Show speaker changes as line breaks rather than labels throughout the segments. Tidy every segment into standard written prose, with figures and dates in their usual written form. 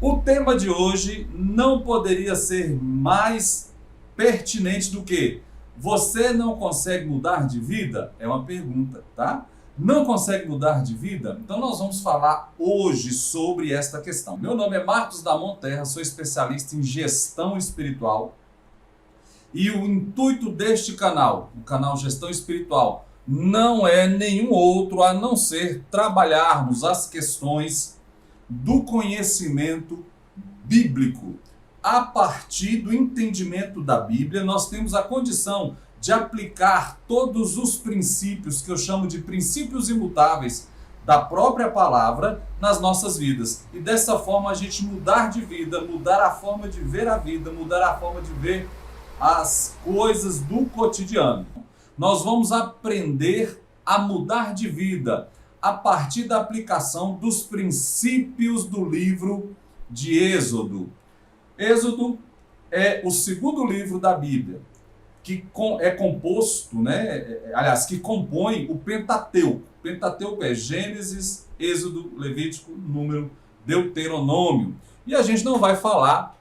O tema de hoje não poderia ser mais pertinente do que: você não consegue mudar de vida? É uma pergunta, tá? Não consegue mudar de vida? Então nós vamos falar hoje sobre esta questão. Meu nome é Marcos da Monterra, sou especialista em gestão espiritual. E o intuito deste canal, o canal Gestão Espiritual, não é nenhum outro a não ser trabalharmos as questões do conhecimento bíblico. A partir do entendimento da Bíblia, nós temos a condição de aplicar todos os princípios, que eu chamo de princípios imutáveis, da própria palavra nas nossas vidas. E dessa forma a gente mudar de vida, mudar a forma de ver a vida, mudar a forma de ver as coisas do cotidiano. Nós vamos aprender a mudar de vida a partir da aplicação dos princípios do livro de Êxodo. Êxodo é o segundo livro da Bíblia, que é composto, que compõe o Pentateuco. O Pentateuco é Gênesis, Êxodo, Levítico, Número, Deuteronômio. E a gente não vai falar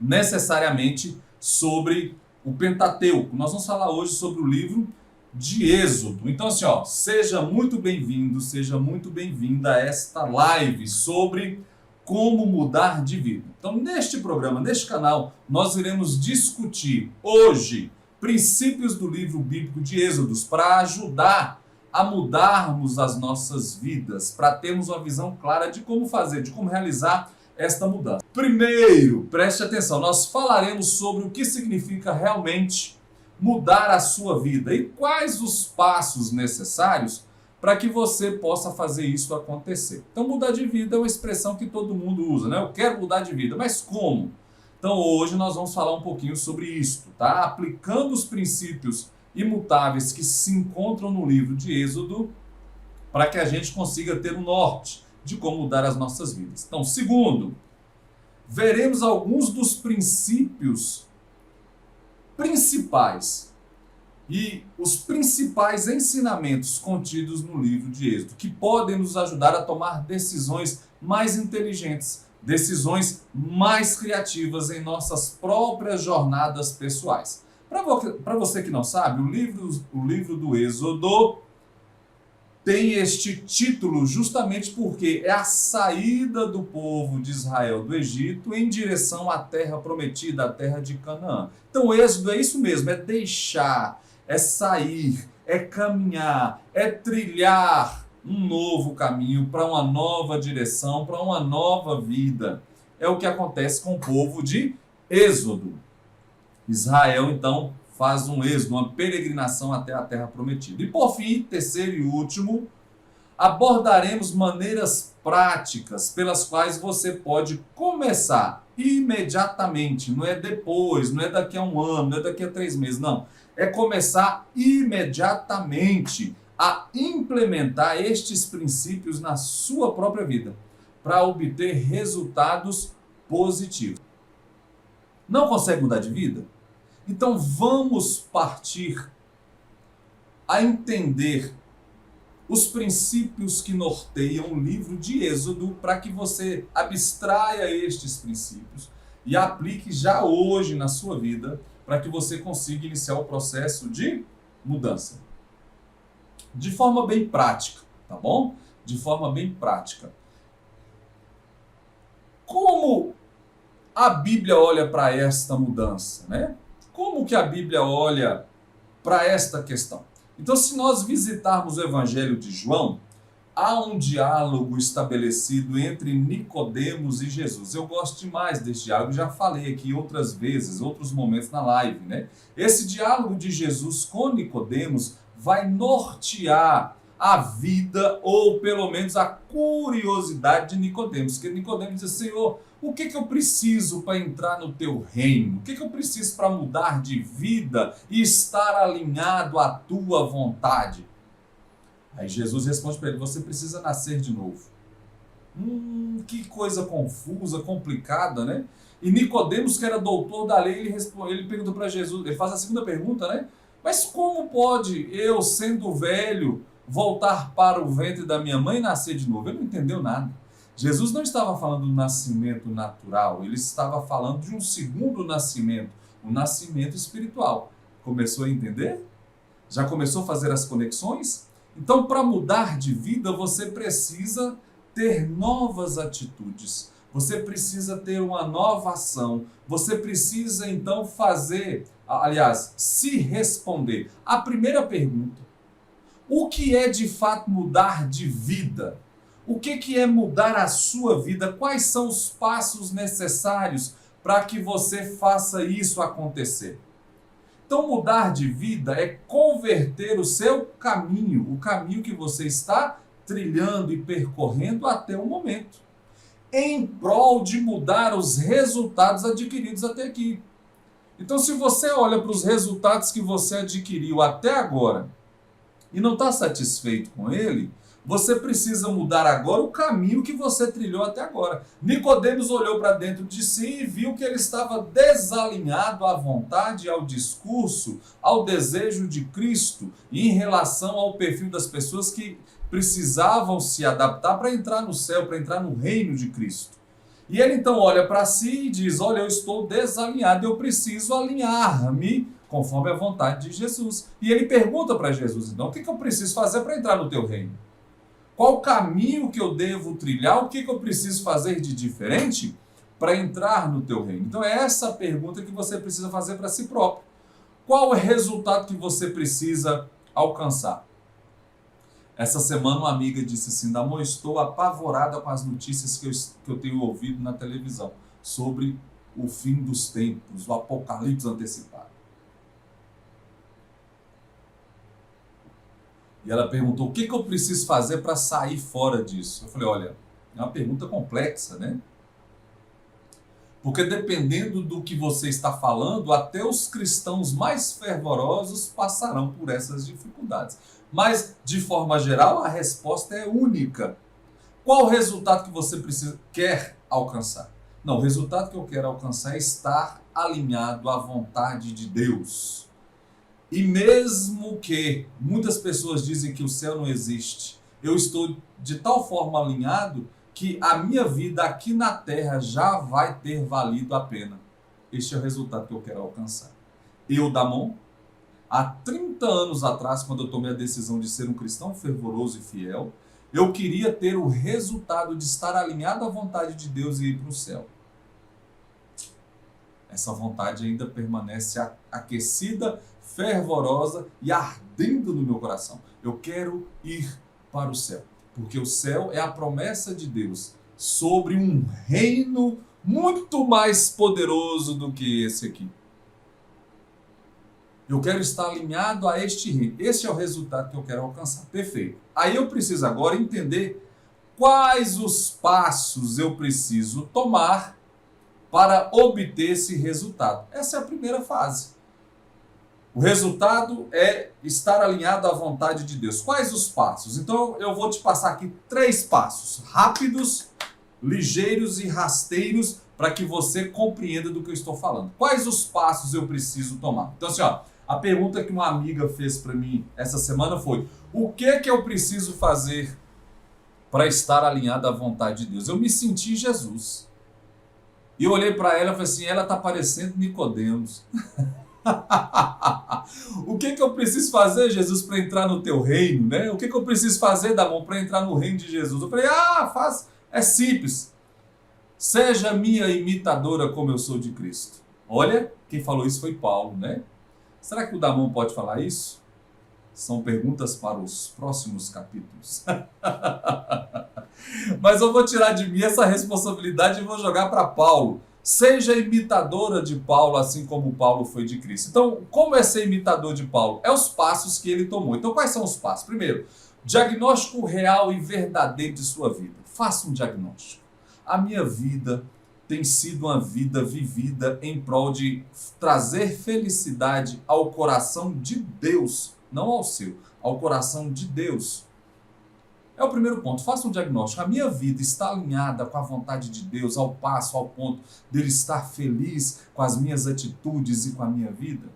necessariamente sobre o Pentateuco. Nós vamos falar hoje sobre o livro de Êxodo. Então assim, seja muito bem-vindo, seja muito bem-vinda a esta live sobre como mudar de vida. Então neste programa, neste canal, nós iremos discutir hoje princípios do livro bíblico de Êxodos para ajudar a mudarmos as nossas vidas, para termos uma visão clara de como fazer, de como realizar esta mudança. Primeiro, preste atenção, nós falaremos sobre o que significa realmente mudar a sua vida e quais os passos necessários para que você possa fazer isso acontecer. Então, mudar de vida é uma expressão que todo mundo usa, né? Eu quero mudar de vida, mas como? Então, hoje nós vamos falar um pouquinho sobre isso, tá? Aplicando os princípios imutáveis que se encontram no livro de Êxodo para que a gente consiga ter um norte de como mudar as nossas vidas. Então, segundo, veremos alguns dos princípios principais e os principais ensinamentos contidos no livro de Êxodo, que podem nos ajudar a tomar decisões mais inteligentes, decisões mais criativas em nossas próprias jornadas pessoais. Para você que não sabe, o livro do Êxodo tem este título justamente porque é a saída do povo de Israel do Egito em direção à terra prometida, à terra de Canaã. Então o Êxodo é isso mesmo, é deixar, é sair, é caminhar, é trilhar um novo caminho para uma nova direção, para uma nova vida. É o que acontece com o povo de Êxodo. Israel, então, faz um êxodo, uma peregrinação até a terra prometida. E por fim, terceiro e último, abordaremos maneiras práticas pelas quais você pode começar imediatamente. Não é depois, não é daqui a um ano, não é daqui a 3 meses, não. É começar imediatamente a implementar estes princípios na sua própria vida, para obter resultados positivos. Não consegue mudar de vida? Então vamos partir a entender os princípios que norteiam o livro de Êxodo para que você abstraia estes princípios e aplique já hoje na sua vida para que você consiga iniciar o processo de mudança. De forma bem prática, tá bom? De forma bem prática. Como a Bíblia olha para esta mudança, né? Como que a Bíblia olha para esta questão? Então, se nós visitarmos o Evangelho de João, há um diálogo estabelecido entre Nicodemos e Jesus. Eu gosto demais desse diálogo, já falei aqui outras vezes, outros momentos na live, né? Esse diálogo de Jesus com Nicodemos vai nortear a vida, ou pelo menos a curiosidade de Nicodemos. Porque Nicodemos diz: Senhor, o que eu preciso para entrar no teu reino? O que eu preciso para mudar de vida e estar alinhado à tua vontade? Aí Jesus responde para ele: você precisa nascer de novo. Que coisa confusa, complicada, né? E Nicodemos, que era doutor da lei, ele perguntou para Jesus, ele faz a segunda pergunta, né? Mas como pode eu, sendo velho, voltar para o ventre da minha mãe e nascer de novo? Ele não entendeu nada. Jesus não estava falando do nascimento natural, ele estava falando de um segundo nascimento, o nascimento espiritual. Começou a entender? Já começou a fazer as conexões? Então, para mudar de vida, você precisa ter novas atitudes. Você precisa ter uma nova ação. Você precisa, então, se responder. A primeira pergunta: o que é de fato mudar de vida? O que é mudar a sua vida? Quais são os passos necessários para que você faça isso acontecer? Então, mudar de vida é converter o seu caminho, o caminho que você está trilhando e percorrendo até o momento, em prol de mudar os resultados adquiridos até aqui. Então, se você olha para os resultados que você adquiriu até agora e não está satisfeito com ele, você precisa mudar agora o caminho que você trilhou até agora. Nicodemos olhou para dentro de si e viu que ele estava desalinhado à vontade, ao discurso, ao desejo de Cristo em relação ao perfil das pessoas que precisavam se adaptar para entrar no céu, para entrar no reino de Cristo. E ele então olha para si e diz: olha, eu estou desalinhado, eu preciso alinhar-me conforme a vontade de Jesus. E ele pergunta para Jesus, então, o que eu preciso fazer para entrar no teu reino? Qual o caminho que eu devo trilhar? O que eu preciso fazer de diferente para entrar no teu reino? Então é essa a pergunta que você precisa fazer para si próprio. Qual o resultado que você precisa alcançar? Essa semana uma amiga disse assim: Damon, estou apavorada com as notícias que eu tenho ouvido na televisão sobre o fim dos tempos, o apocalipse antecipado. E ela perguntou: o que eu preciso fazer para sair fora disso? Eu falei: olha, é uma pergunta complexa, né? Porque dependendo do que você está falando, até os cristãos mais fervorosos passarão por essas dificuldades. Mas, de forma geral, a resposta é única. Qual o resultado que você quer alcançar? Não, o resultado que eu quero alcançar é estar alinhado à vontade de Deus. E mesmo que muitas pessoas dizem que o céu não existe, eu estou de tal forma alinhado que a minha vida aqui na terra já vai ter valido a pena. Este é o resultado que eu quero alcançar. Eu, Damon, há 30 anos atrás, quando eu tomei a decisão de ser um cristão fervoroso e fiel, eu queria ter o resultado de estar alinhado à vontade de Deus e ir para o céu. Essa vontade ainda permanece aquecida, fervorosa e ardendo no meu coração. Eu quero ir para o céu, porque o céu é a promessa de Deus sobre um reino muito mais poderoso do que esse aqui. Eu quero estar alinhado a este reino. Esse é o resultado que eu quero alcançar. Perfeito. Aí eu preciso agora entender quais os passos eu preciso tomar para obter esse resultado. Essa é a primeira fase. O resultado é estar alinhado à vontade de Deus. Quais os passos? Então eu vou te passar aqui 3 passos, rápidos, ligeiros e rasteiros, para que você compreenda do que eu estou falando. Quais os passos eu preciso tomar? Então assim, a pergunta que uma amiga fez para mim essa semana foi: o que eu preciso fazer para estar alinhado à vontade de Deus? Eu me senti Jesus. E eu olhei para ela e falei assim: ela está parecendo Nicodemos. O que eu preciso fazer, Jesus, para entrar no teu reino, né? O que eu preciso fazer, Damon, para entrar no reino de Jesus? Eu falei: é simples. Seja minha imitadora como eu sou de Cristo. Olha, quem falou isso foi Paulo, né? Será que o Damon pode falar isso? São perguntas para os próximos capítulos. Mas eu vou tirar de mim essa responsabilidade e vou jogar para Paulo. Seja imitadora de Paulo, assim como Paulo foi de Cristo. Então, como é ser imitador de Paulo? É os passos que ele tomou. Então, quais são os passos? Primeiro, diagnóstico real e verdadeiro de sua vida. Faça um diagnóstico. A minha vida tem sido uma vida vivida em prol de trazer felicidade ao coração de Deus, não ao seu, ao coração de Deus. É o primeiro ponto. Faça um diagnóstico. A minha vida está alinhada com a vontade de Deus, ao passo, ao ponto de ele estar feliz com as minhas atitudes e com a minha vida?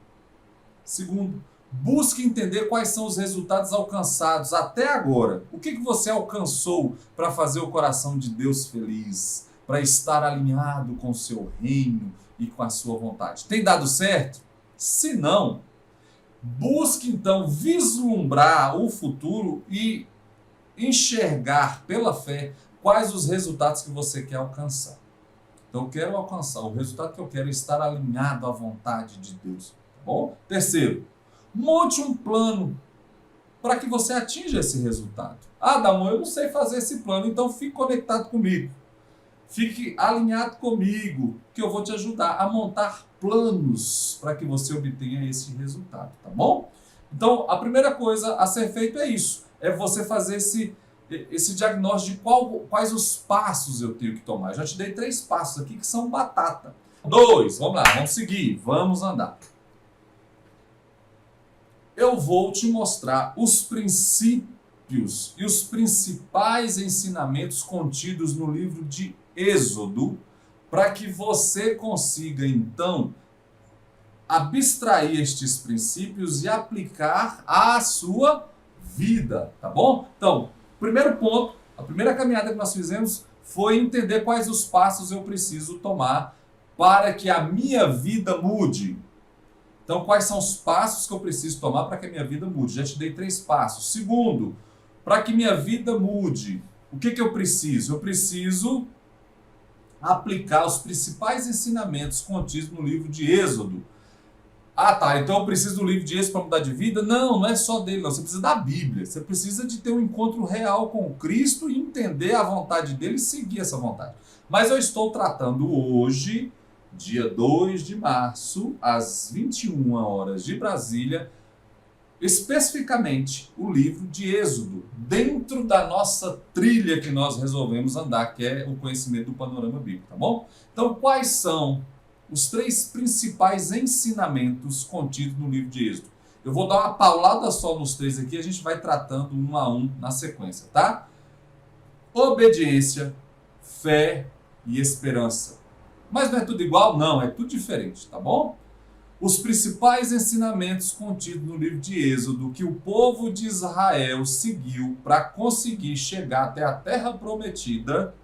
Segundo, Busque entender quais são os resultados alcançados até agora. O que você alcançou para fazer o coração de Deus feliz, para estar alinhado com o seu reino e com a sua vontade? Tem dado certo? Se não, busque então vislumbrar o futuro e enxergar pela fé quais os resultados que você quer alcançar. Então eu quero alcançar, o resultado que eu quero é estar alinhado à vontade de Deus. Tá bom? Terceiro, monte um plano para que você atinja esse resultado. Ah, Damon, eu não sei fazer esse plano, então fique conectado comigo. Fique alinhado comigo, que eu vou te ajudar a montar planos para que você obtenha esse resultado, tá bom? Então, a primeira coisa a ser feito é isso, é você fazer esse diagnóstico de quais os passos eu tenho que tomar. Eu já te dei 3 passos aqui que são batata. 2, vamos lá, vamos seguir, vamos andar. Eu vou te mostrar os princípios e os principais ensinamentos contidos no livro de Êxodo, para que você consiga, então, abstrair estes princípios e aplicar à sua vida, tá bom? Então, primeiro ponto, a primeira caminhada que nós fizemos foi entender quais os passos eu preciso tomar para que a minha vida mude. Então, quais são os passos que eu preciso tomar para que a minha vida mude? Já te dei 3 passos. Segundo, para que minha vida mude, o que eu preciso? Eu preciso aplicar os principais ensinamentos contidos no livro de Êxodo. Ah, tá, então eu preciso do livro de Êxodo para mudar de vida? Não, não é só dele, não. Você precisa da Bíblia. Você precisa de ter um encontro real com Cristo e entender a vontade dele e seguir essa vontade. Mas eu estou tratando hoje, dia 2 de março, às 21 horas de Brasília, especificamente o livro de Êxodo, dentro da nossa trilha que nós resolvemos andar, que é o conhecimento do panorama bíblico, tá bom? Então, quais são os 3 principais ensinamentos contidos no livro de Êxodo? Eu vou dar uma paulada só nos 3 aqui, a gente vai tratando um a um na sequência, tá? Obediência, fé e esperança. Mas não é tudo igual? Não, é tudo diferente, tá bom? Os principais ensinamentos contidos no livro de Êxodo que o povo de Israel seguiu para conseguir chegar até a terra prometida: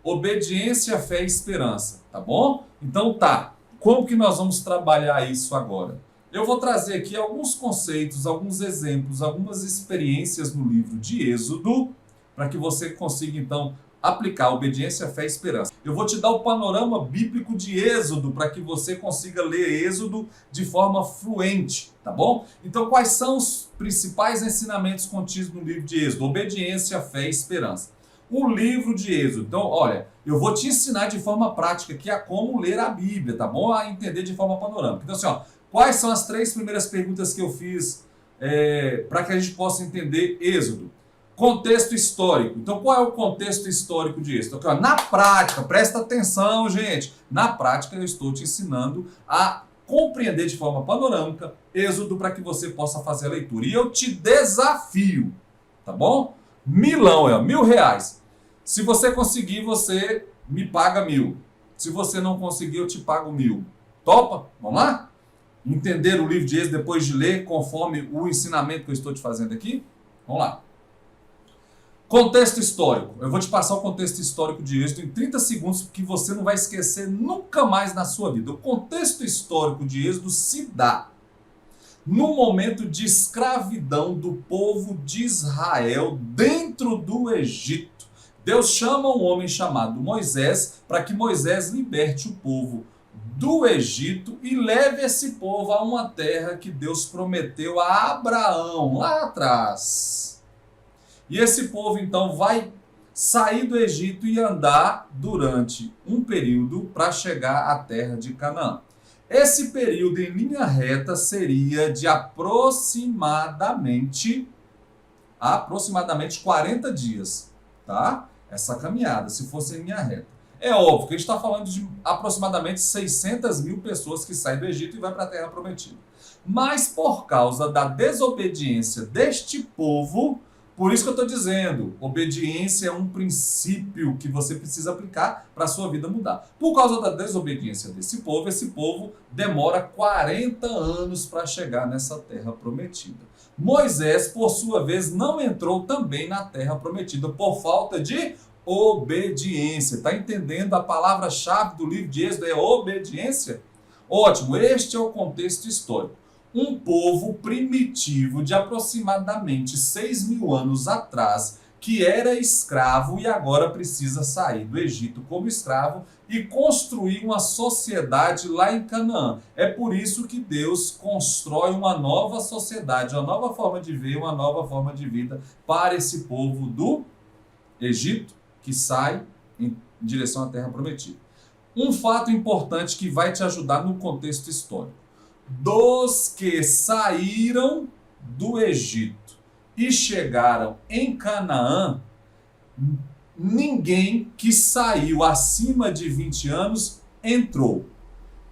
obediência, fé e esperança, tá bom? Então tá, como que nós vamos trabalhar isso agora? Eu vou trazer aqui alguns conceitos, alguns exemplos, algumas experiências no livro de Êxodo, para que você consiga então aplicar obediência, fé e esperança. Eu vou te dar o panorama bíblico de Êxodo para que você consiga ler Êxodo de forma fluente, tá bom? Então, quais são os principais ensinamentos contidos no livro de Êxodo? Obediência, fé e esperança. O livro de Êxodo. Então, olha, eu vou te ensinar de forma prática aqui a como ler a Bíblia, tá bom? A entender de forma panorâmica. Então, assim, ó, quais são as 3 primeiras perguntas que eu fiz para que a gente possa entender Êxodo? Contexto histórico. Então, qual é o contexto histórico de Êxodo? Então, na prática, presta atenção, gente. Na prática, eu estou te ensinando a compreender de forma panorâmica Êxodo para que você possa fazer a leitura. E eu te desafio, tá bom? Milão, R$1.000. Se você conseguir, você me paga 1.000. Se você não conseguir, eu te pago 1.000. Topa? Vamos lá? Entender o livro de Êxodo depois de ler, conforme o ensinamento que eu estou te fazendo aqui? Vamos lá. Contexto histórico. Eu vou te passar o contexto histórico de Êxodo em 30 segundos, que você não vai esquecer nunca mais na sua vida. O contexto histórico de Êxodo se dá no momento de escravidão do povo de Israel dentro do Egito. Deus chama um homem chamado Moisés para que Moisés liberte o povo do Egito e leve esse povo a uma terra que Deus prometeu a Abraão lá atrás. E esse povo então vai sair do Egito e andar durante um período para chegar à terra de Canaã. Esse período em linha reta seria de aproximadamente 40 dias, tá? Essa caminhada, se fosse em linha reta. É óbvio que a gente está falando de aproximadamente 600.000 pessoas que saem do Egito e vai para a terra prometida. Mas por causa da desobediência deste povo, Por isso que eu estou dizendo, obediência é um princípio que você precisa aplicar para a sua vida mudar. Por causa da desobediência desse povo, esse povo demora 40 anos para chegar nessa terra prometida. Moisés, por sua vez, não entrou também na terra prometida por falta de obediência. Está entendendo? A palavra-chave do livro de Êxodo é obediência? Ótimo, este é o contexto histórico. Um povo primitivo de aproximadamente 6.000 anos atrás, que era escravo e agora precisa sair do Egito como escravo e construir uma sociedade lá em Canaã. É por isso que Deus constrói uma nova sociedade, uma nova forma de ver, uma nova forma de vida para esse povo do Egito que sai em direção à Terra Prometida. Um fato importante que vai te ajudar no contexto histórico. Dos que saíram do Egito e chegaram em Canaã, ninguém que saiu acima de 20 anos entrou,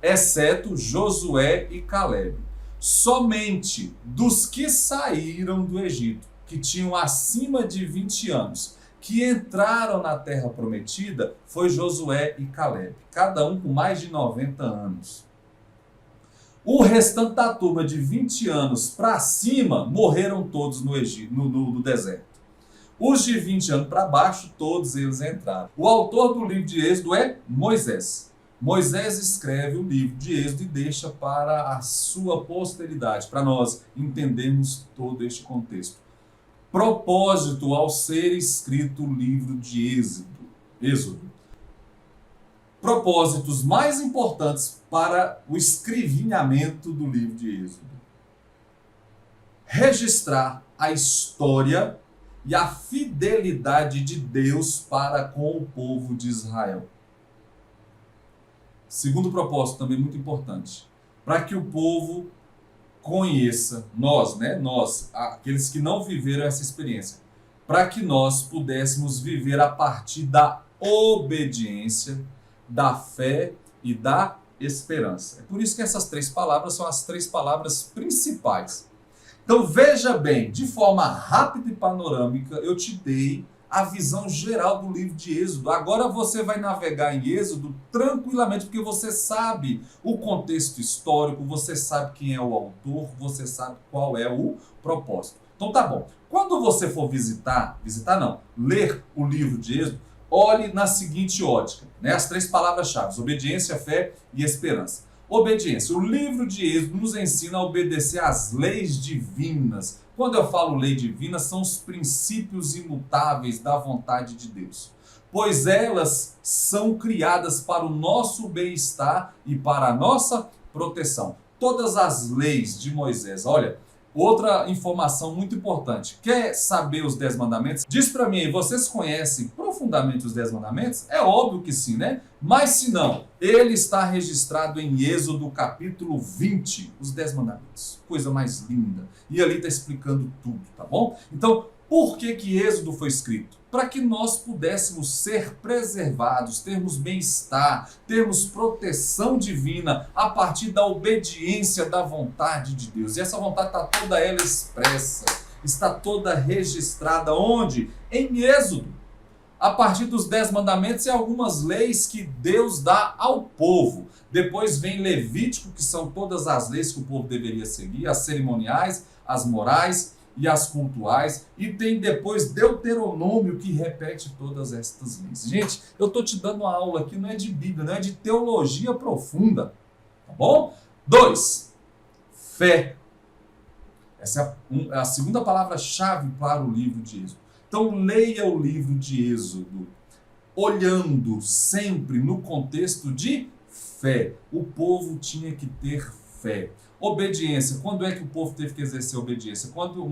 exceto Josué e Calebe. Somente dos que saíram do Egito, que tinham acima de 20 anos, que entraram na Terra Prometida, foi Josué e Calebe, cada um com mais de 90 anos. O restante da turma de 20 anos para cima morreram todos no Egito, no deserto. Os de 20 anos para baixo, todos eles entraram. O autor do livro de Êxodo é Moisés. Moisés escreve o livro de Êxodo e deixa para a sua posteridade, para nós entendermos todo este contexto. Propósito ao ser escrito o livro de Êxodo. Propósitos mais importantes para o escrevinhamento do livro de Êxodo. Registrar a história e a fidelidade de Deus para com o povo de Israel. Segundo propósito, também muito importante, para que o povo conheça, nós, aqueles que não viveram essa experiência, para que nós pudéssemos viver a partir da obediência, da fé e da esperança. É por isso que essas 3 palavras são as 3 palavras principais. Então veja bem, de forma rápida e panorâmica, eu te dei a visão geral do livro de Êxodo. Agora você vai navegar em Êxodo tranquilamente, porque você sabe o contexto histórico, você sabe quem é o autor, você sabe qual é o propósito. Então tá bom. Quando você for ler o livro de Êxodo, olhe na seguinte ótica, as 3 palavras-chave, obediência, fé e esperança. Obediência. O livro de Êxodo nos ensina a obedecer às leis divinas. Quando eu falo lei divina, são os princípios imutáveis da vontade de Deus. Pois elas são criadas para o nosso bem-estar e para a nossa proteção. Todas as leis de Moisés, olha, outra informação muito importante. Quer saber os 10 mandamentos? Diz para mim aí, vocês conhecem profundamente os 10 mandamentos? É óbvio que sim, né? Mas se não, ele está registrado em Êxodo capítulo 20, os 10 mandamentos. Coisa mais linda. E ali está explicando tudo, tá bom? Então, por que Êxodo foi escrito? Para que nós pudéssemos ser preservados, termos bem-estar, termos proteção divina a partir da obediência da vontade de Deus. E essa vontade está toda ela expressa, está toda registrada onde? Em Êxodo. A partir dos 10 mandamentos e algumas leis que Deus dá ao povo. Depois vem Levítico, que são todas as leis que o povo deveria seguir, as cerimoniais, as morais e as cultuais, e tem depois Deuteronômio que repete todas estas leis. Gente, eu estou te dando uma aula aqui, não é de Bíblia, não é de teologia profunda, tá bom? 2, fé. Essa é a segunda palavra-chave para o livro de Êxodo. Então leia o livro de Êxodo, olhando sempre no contexto de fé. O povo tinha que ter fé. Obediência. Quando é que o povo teve que exercer obediência? Quando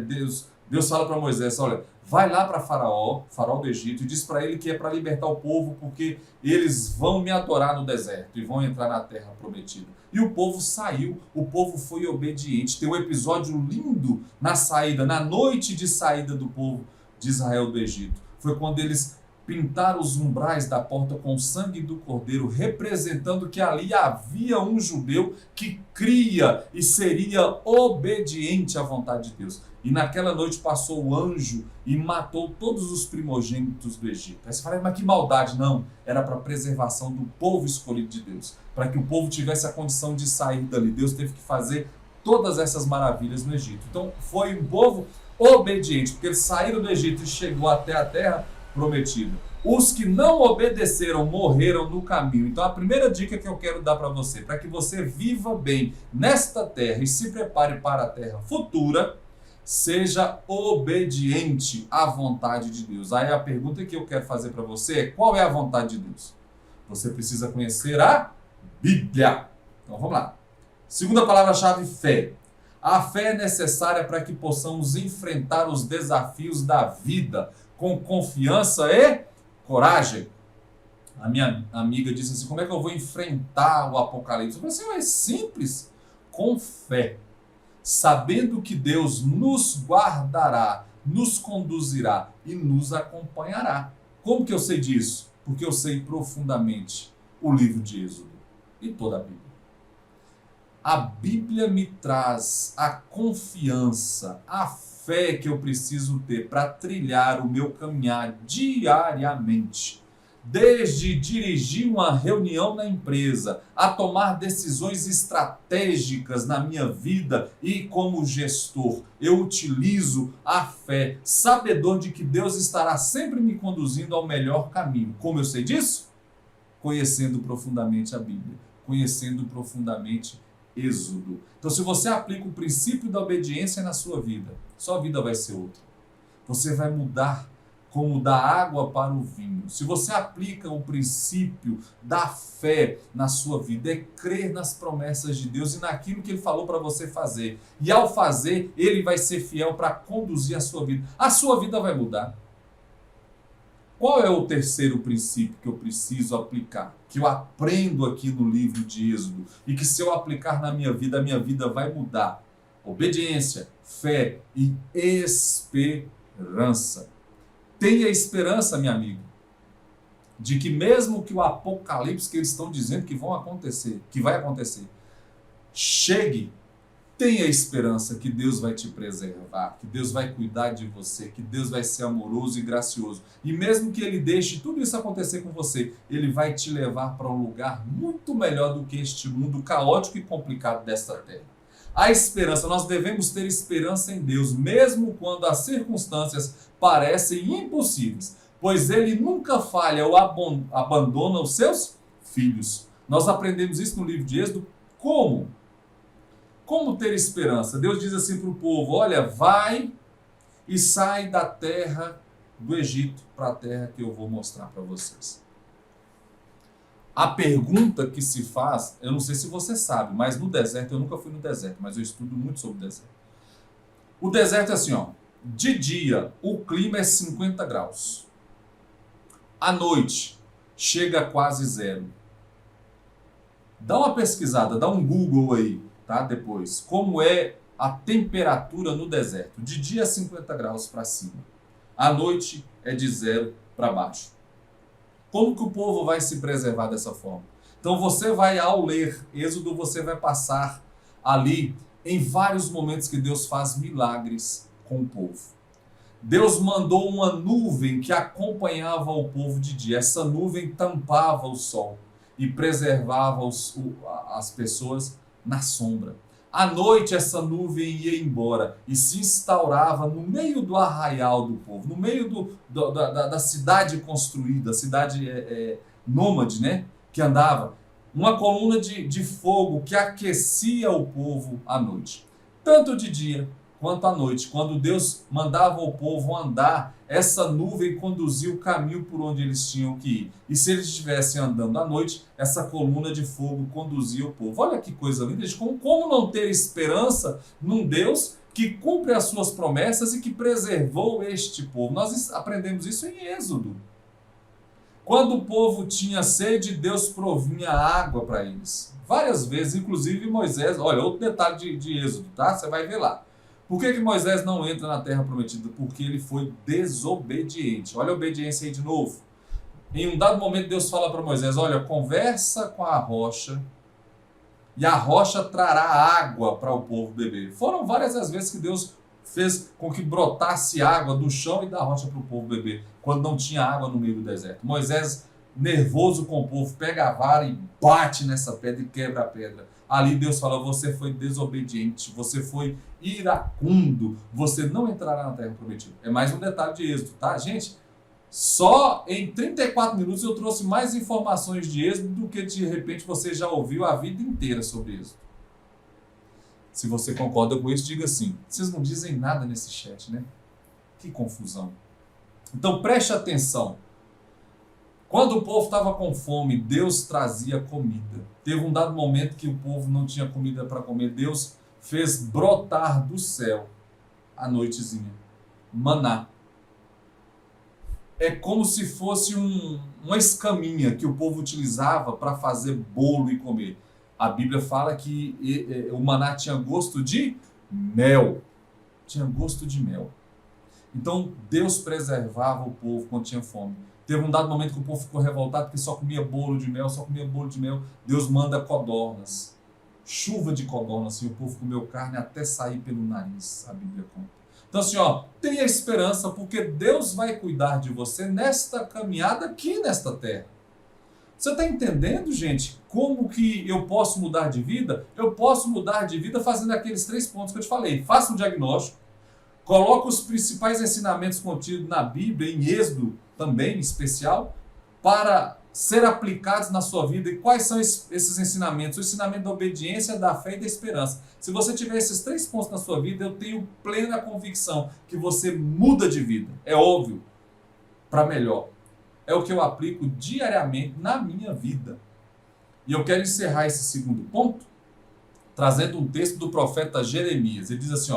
Deus fala para Moisés, olha, vai lá para Faraó do Egito, e diz para ele que é para libertar o povo, porque eles vão me adorar no deserto e vão entrar na terra prometida. E o povo saiu, o povo foi obediente. Tem um episódio lindo na saída, na noite de saída do povo de Israel do Egito. Foi quando eles pintaram os umbrais da porta com o sangue do cordeiro, representando que ali havia um judeu que cria e seria obediente à vontade de Deus. e naquela noite passou o anjo e matou todos os primogênitos do Egito. Aí você fala, mas que maldade. Não, era para a preservação do povo escolhido de Deus, para que o povo tivesse a condição de sair dali. Deus teve que fazer todas essas maravilhas no Egito. Então foi um povo obediente, porque eles saíram do Egito e chegou até a terra prometida. Os que não obedeceram morreram no caminho. Então a primeira dica que eu quero dar para você, para que você viva bem nesta terra e se prepare para a terra futura, seja obediente à vontade de Deus. Aí a pergunta que eu quero fazer para você é: qual é a vontade de Deus? Você precisa conhecer a Bíblia. Então vamos lá. Segunda palavra-chave, fé. A fé é necessária para que possamos enfrentar os desafios da vida com confiança e coragem. A minha amiga disse assim: como é que eu vou enfrentar o Apocalipse? Eu falei assim: é simples, com fé. Sabendo que Deus nos guardará, nos conduzirá e nos acompanhará. Como que eu sei disso? Porque eu sei profundamente o livro de Êxodo e toda a Bíblia. A Bíblia me traz a confiança, a fé que eu preciso ter para trilhar o meu caminhar diariamente. Desde dirigir uma reunião na empresa, a tomar decisões estratégicas na minha vida e como gestor, eu utilizo a fé, sabedor de que Deus estará sempre me conduzindo ao melhor caminho. Como eu sei disso? Conhecendo profundamente a Bíblia, conhecendo profundamente Êxodo. Então, se você aplica o princípio da obediência na sua vida vai ser outra. Você vai mudar como da água para o vinho. Se você aplica o princípio da fé na sua vida, é crer nas promessas de Deus e naquilo que Ele falou para você fazer. E ao fazer, Ele vai ser fiel para conduzir a sua vida. A sua vida vai mudar. Qual é o terceiro princípio que eu preciso aplicar? Que eu aprendo aqui no livro de Êxodo e que, se eu aplicar na minha vida, a minha vida vai mudar. Obediência, fé e esperança. Tenha esperança, meu amigo, de que mesmo que o apocalipse que eles estão dizendo que vai acontecer, chegue, tenha esperança que Deus vai te preservar, que Deus vai cuidar de você, que Deus vai ser amoroso e gracioso. E mesmo que Ele deixe tudo isso acontecer com você, Ele vai te levar para um lugar muito melhor do que este mundo caótico e complicado desta terra. A esperança, nós devemos ter esperança em Deus, mesmo quando as circunstâncias parecem impossíveis, pois Ele nunca falha ou abandona os seus filhos. Nós aprendemos isso no livro de Êxodo. Como? Como ter esperança? Deus diz assim para o povo: olha, vai e sai da terra do Egito para a terra que eu vou mostrar para vocês. A pergunta que se faz, eu não sei se você sabe, mas no deserto, eu nunca fui no deserto, mas eu estudo muito sobre o deserto. O deserto é assim, ó, de dia o clima é 50 graus. À noite chega a quase zero. Dá uma pesquisada, dá um Google aí, tá? Depois. Como é a temperatura no deserto? De dia 50 graus para cima. À noite é de 0 para baixo. Como que o povo vai se preservar dessa forma? Então você vai, ao ler Êxodo, você vai passar ali em vários momentos que Deus faz milagres com o povo. Deus mandou uma nuvem que acompanhava o povo de dia. Essa nuvem tampava o sol e preservava as pessoas na sombra. À noite essa nuvem ia embora e se instaurava no meio do arraial do povo, no meio da cidade construída, a cidade nômade, né? Que andava. Uma coluna de fogo que aquecia o povo à noite. Tanto de dia quanto à noite. Quando Deus mandava o povo andar, essa nuvem conduzia o caminho por onde eles tinham que ir. E se eles estivessem andando à noite, essa coluna de fogo conduzia o povo. Olha que coisa linda, gente. Como não ter esperança num Deus que cumpre as suas promessas e que preservou este povo? Nós aprendemos isso em Êxodo. Quando o povo tinha sede, Deus provinha água para eles. Várias vezes, inclusive Moisés. Olha, outro detalhe de Êxodo, tá? Você vai ver lá. Por que Moisés não entra na terra prometida? Porque ele foi desobediente. Olha a obediência aí de novo. Em um dado momento, Deus fala para Moisés: olha, conversa com a rocha e a rocha trará água para o povo beber. Foram várias as vezes que Deus fez com que brotasse água do chão e da rocha para o povo beber, quando não tinha água no meio do deserto. Moisés, nervoso com o povo, pega a vara e bate nessa pedra e quebra a pedra. Ali Deus fala: você foi desobediente, você foi iracundo, você não entrará na terra prometida. É mais um detalhe de Êxodo, tá, gente? Só em 34 minutos eu trouxe mais informações de Êxodo do que de repente você já ouviu a vida inteira sobre Êxodo. Se você concorda com isso, diga sim. Vocês não dizem nada nesse chat, né? Que confusão. Então preste atenção. Quando o povo estava com fome, Deus trazia comida. Teve um dado momento que o povo não tinha comida para comer. Deus fez brotar do céu, à noitezinha, maná. É como se fosse uma escaminha que o povo utilizava para fazer bolo e comer. A Bíblia fala que o maná tinha gosto de mel. Tinha gosto de mel. Então Deus preservava o povo quando tinha fome. Teve um dado momento que o povo ficou revoltado porque só comia bolo de mel, só comia bolo de mel. Deus manda codornas. Chuva de codornas. E o povo comeu carne até sair pelo nariz, a Bíblia conta. Então assim, tenha esperança, porque Deus vai cuidar de você nesta caminhada aqui nesta terra. Você está entendendo, gente, como que eu posso mudar de vida? Eu posso mudar de vida fazendo aqueles 3 pontos que eu te falei. Faça um diagnóstico, coloque os principais ensinamentos contidos na Bíblia, em Êxodo também, em especial, para ser aplicados na sua vida. E quais são esses ensinamentos? O ensinamento da obediência, da fé e da esperança. Se você tiver esses 3 pontos na sua vida, eu tenho plena convicção que você muda de vida. É óbvio, para melhor. É o que eu aplico diariamente na minha vida. E eu quero encerrar esse segundo ponto trazendo um texto do profeta Jeremias. Ele diz assim,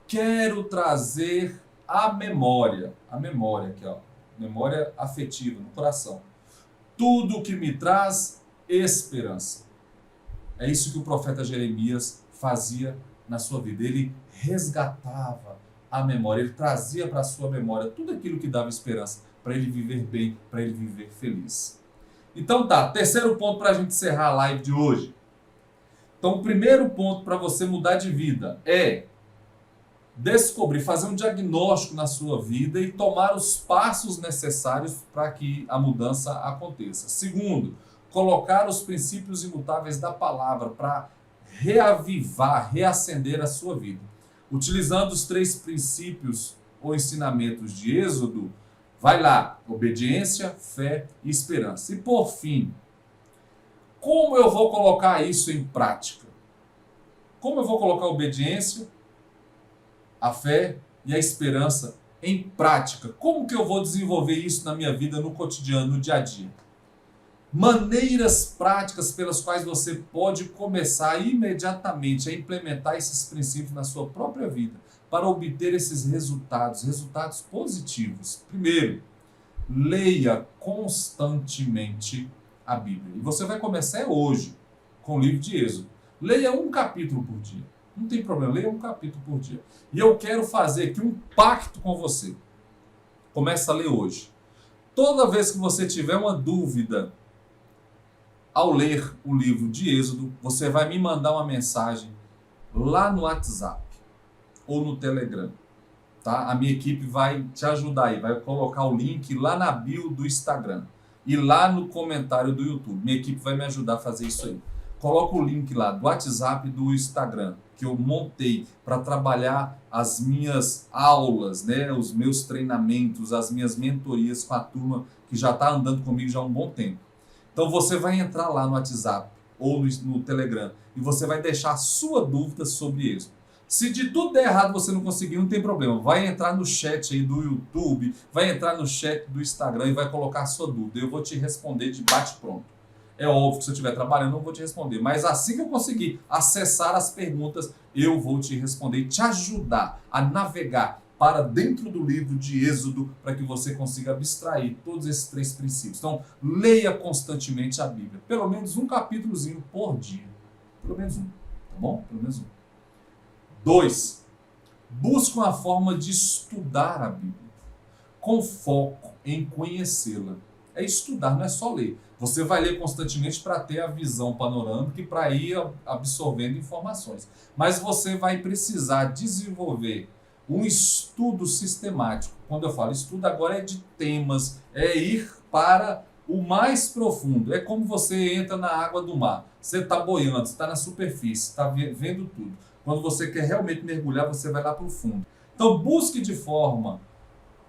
quero trazer a memória aqui, memória afetiva no coração, tudo que me traz esperança. É isso que o profeta Jeremias fazia na sua vida. Ele resgatava a memória, ele trazia para a sua memória tudo aquilo que dava esperança, para ele viver bem, para ele viver feliz. Então tá, terceiro ponto para a gente encerrar a live de hoje. Então o primeiro ponto para você mudar de vida é descobrir, fazer um diagnóstico na sua vida e tomar os passos necessários para que a mudança aconteça. Segundo, colocar os princípios imutáveis da palavra para reavivar, reacender a sua vida. Utilizando os 3 princípios ou ensinamentos de Êxodo, vai lá, obediência, fé e esperança. E por fim, como eu vou colocar isso em prática? Como eu vou colocar a obediência, a fé e a esperança em prática? Como que eu vou desenvolver isso na minha vida, no cotidiano, no dia a dia? Maneiras práticas pelas quais você pode começar imediatamente a implementar esses princípios na sua própria vida, para obter esses resultados positivos. Primeiro, leia constantemente a Bíblia. E você vai começar hoje com o livro de Êxodo. Leia um capítulo por dia. Não tem problema, leia um capítulo por dia. E eu quero fazer aqui um pacto com você. Começa a ler hoje. Toda vez que você tiver uma dúvida ao ler o livro de Êxodo, você vai me mandar uma mensagem lá no WhatsApp ou no Telegram. Tá? A minha equipe vai te ajudar aí, vai colocar o link lá na bio do Instagram e lá no comentário do YouTube. Minha equipe vai me ajudar a fazer isso aí. Coloca o link lá do WhatsApp e do Instagram, que eu montei para trabalhar as minhas aulas, né? Os meus treinamentos, as minhas mentorias com a turma que já está andando comigo já há um bom tempo. Então você vai entrar lá no WhatsApp ou no Telegram e você vai deixar a sua dúvida sobre isso. Se de tudo der errado você não conseguir, não tem problema. Vai entrar no chat aí do YouTube, vai entrar no chat do Instagram e vai colocar a sua dúvida. Eu vou te responder de bate-pronto. É óbvio que se eu estiver trabalhando, eu não vou te responder. Mas assim que eu conseguir acessar as perguntas, eu vou te responder e te ajudar a navegar para dentro do livro de Êxodo, para que você consiga abstrair todos esses 3 princípios. Então, leia constantemente a Bíblia. Pelo menos um capítulozinho por dia. Pelo menos um. Tá bom? Pelo menos um. 2. Busque uma forma de estudar a Bíblia, com foco em conhecê-la. É estudar, não é só ler. Você vai ler constantemente para ter a visão panorâmica e para ir absorvendo informações. Mas você vai precisar desenvolver um estudo sistemático. Quando eu falo estudo, agora é de temas, é ir para o mais profundo. É como você entra na água do mar. Você está boiando, você está na superfície, está vendo tudo. Quando você quer realmente mergulhar, você vai lá para o fundo. Então, busque de forma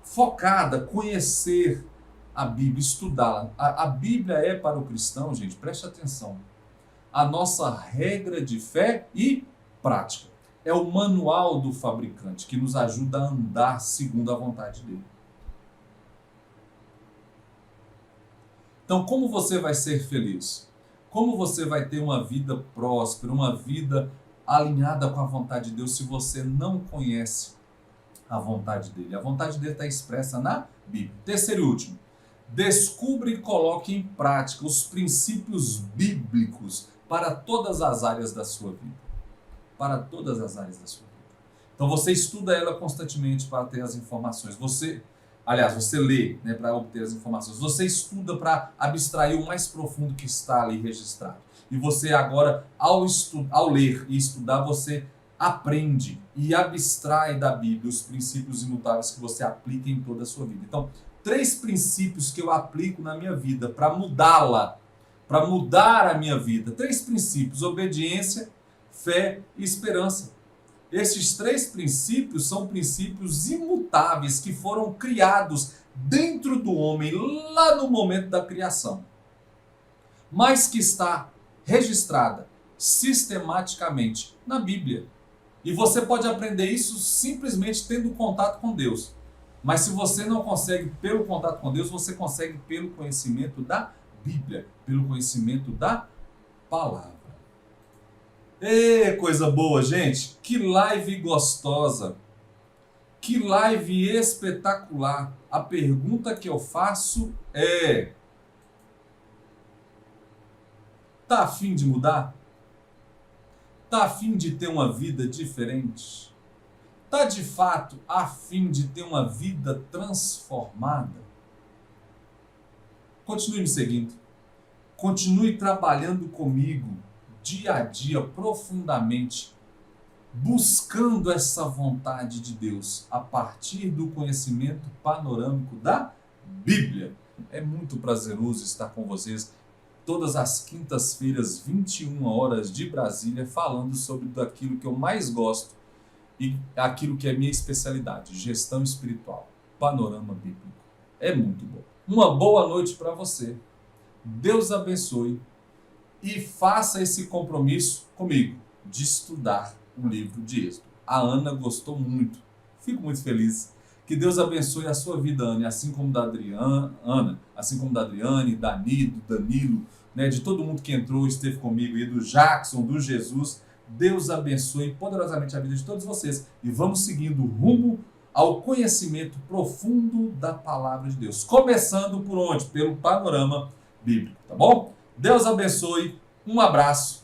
focada conhecer a Bíblia, estudá-la. A Bíblia é para o cristão, gente, preste atenção, a nossa regra de fé e prática. É o manual do fabricante que nos ajuda a andar segundo a vontade dele. Então, como você vai ser feliz? Como você vai ter uma vida próspera, uma vida alinhada com a vontade de Deus se você não conhece a vontade dele? A vontade dele está expressa na Bíblia. Terceiro e último, descubra e coloque em prática os princípios bíblicos para todas as áreas da sua vida. Para todas as áreas da sua vida. Então você estuda ela constantemente para ter as informações. Você lê, né, para obter as informações. Você estuda para abstrair o mais profundo que está ali registrado. E você agora, ao ler e estudar, você aprende e abstrai da Bíblia os princípios imutáveis que você aplica em toda a sua vida. Então, 3 princípios que eu aplico na minha vida para mudá-la, para mudar a minha vida. 3 princípios: obediência, fé e esperança. Esses 3 princípios são princípios imutáveis que foram criados dentro do homem lá no momento da criação, mas que está registrada sistematicamente na Bíblia. E você pode aprender isso simplesmente tendo contato com Deus. Mas se você não consegue pelo contato com Deus, você consegue pelo conhecimento da Bíblia, pelo conhecimento da palavra. Ê, coisa boa, gente! Que live gostosa! Que live espetacular! A pergunta que eu faço é: tá a fim de mudar? Tá a fim de ter uma vida diferente? Tá de fato a fim de ter uma vida transformada? Continue me seguindo. Continue trabalhando comigo dia a dia, profundamente, buscando essa vontade de Deus a partir do conhecimento panorâmico da Bíblia. É muito prazeroso estar com vocês todas as quintas-feiras, 21 horas de Brasília, falando sobre aquilo que eu mais gosto e aquilo que é minha especialidade, gestão espiritual, panorama bíblico. É muito bom. Uma boa noite para você. Deus abençoe e faça esse compromisso comigo de estudar o livro de Êxodo. A Ana gostou muito. Fico muito feliz. Que Deus abençoe a sua vida, Ana, assim como da Ana, assim como da Adriane, da Nido, Danilo, né, de todo mundo que entrou, esteve comigo, e do Jackson, do Jesus. Deus abençoe poderosamente a vida de todos vocês e vamos seguindo rumo ao conhecimento profundo da palavra de Deus. Começando por onde? Pelo panorama bíblico, tá bom? Deus abençoe, um abraço